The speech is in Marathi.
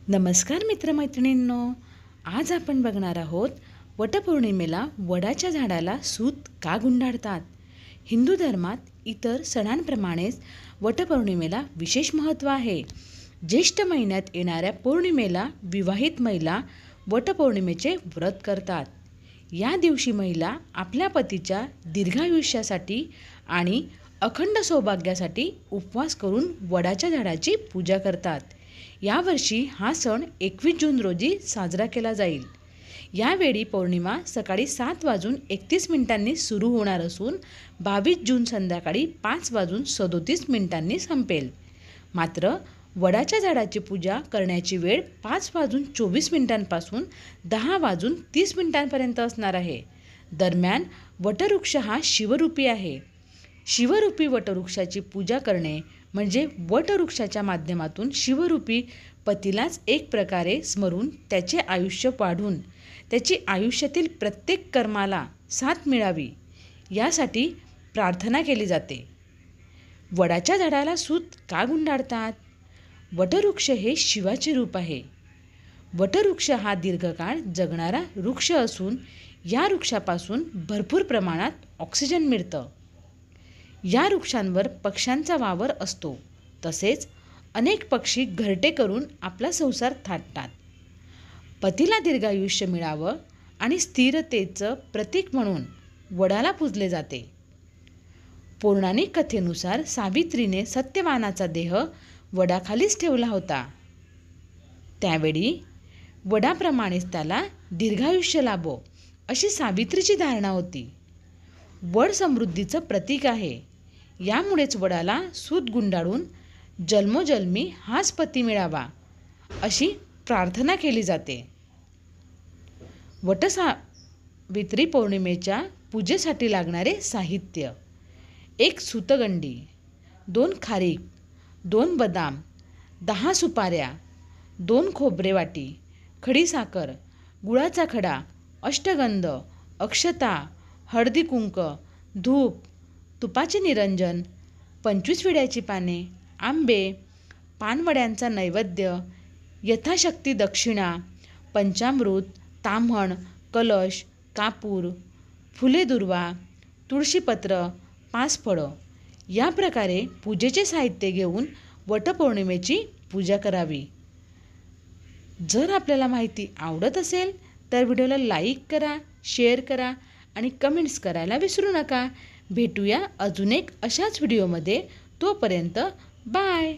नमस्कार मित्रमैत्रिणींनो, आज आपण बघणार आहोत वटपौर्णिमेला वडाच्या झाडाला सूत का गुंडाळतात. हिंदू धर्मात इतर सणांप्रमाणेच वटपौर्णिमेला विशेष महत्त्व आहे. ज्येष्ठ महिन्यात येणाऱ्या पौर्णिमेला विवाहित महिला वटपौर्णिमेचे व्रत करतात. या दिवशी महिला आपल्या पतीच्या दीर्घायुष्यासाठी आणि अखंड सौभाग्यासाठी उपवास करून वडाच्या झाडाची पूजा करतात. यावर्षी हा सण 21 जून रोजी साजरा केला जाईल. यावेळी पौर्णिमा सकाळी 7:31 सुरू होणार असून 22 जून संध्याकाळी 5:37 संपेल. मात्र वडाच्या झाडाची पूजा करण्याची वेळ 5:24 पासून 10:30 असणार आहे. दरम्यान वटवृक्ष हा शिवरूपी आहे. शिवरूपी वटवृक्षाची पूजा करणे म्हणजे वटवृक्षाच्या माध्यमातून शिवरूपी पतीलाच एक प्रकारे स्मरून त्याचे आयुष्य वाढून त्याची आयुष्यातील प्रत्येक कर्माला साथ मिळावी यासाठी प्रार्थना केली जाते. वडाच्या झाडाला सूत का गुंडाळतात? वटवृक्ष हे शिवाचे रूप आहे. वटवृक्ष हा दीर्घकाळ जगणारा वृक्ष असून या वृक्षापासून भरपूर प्रमाणात ऑक्सिजन मिळतं. या वृक्षांवर पक्ष्यांचा वावर असतो. तसेच अनेक पक्षी घरटे करून आपला संसार थाटतात. पतीला दीर्घायुष्य मिळावं आणि स्थिरतेचं प्रतीक म्हणून वडाला पूजले जाते. पौराणिक कथेनुसार सावित्रीने सत्यवानाचा देह वडाखालीच ठेवला होता. त्यावेळी वडाप्रमाणेच त्याला दीर्घायुष्य लाभो अशी सावित्रीची धारणा होती. वड समृद्धीचं प्रतीक आहे. यामुळेच वडाला सूत गुंडाळून जन्मोजन्मी हाच पती मिळावा अशी प्रार्थना केली जाते. वटसावित्री पौर्णिमेच्या पूजेसाठी लागणारे साहित्य: 1 सूतगंडी, 2 खारीक, 2 बदाम, 10 सुपाऱ्या, 2 खोबरे वाटी, खडीसाखर, गुळाचा खडा, अष्टगंध, अक्षता, हळदी कुंक, धूप, तुपाचे निरंजन, 25 विड्याची पाने, आंबे, पानवड्यांचा नैवेद्य, यथाशक्ती दक्षिणा, पंचामृत, ताम्हण, कलश, कापूर, फुले दुर्वा, तुळशीपत्र, 5 फळं या प्रकारे पूजेचे साहित्य घेऊन वटपौर्णिमेची पूजा करावी. जर आपल्याला माहिती आवडत असेल तर व्हिडिओला लाईक करा, शेअर करा आणि कमेंट्स करायला विसरू नका. भेटूया अजून एक अशाच व्हिडिओमध्ये. तोपर्यंत बाय.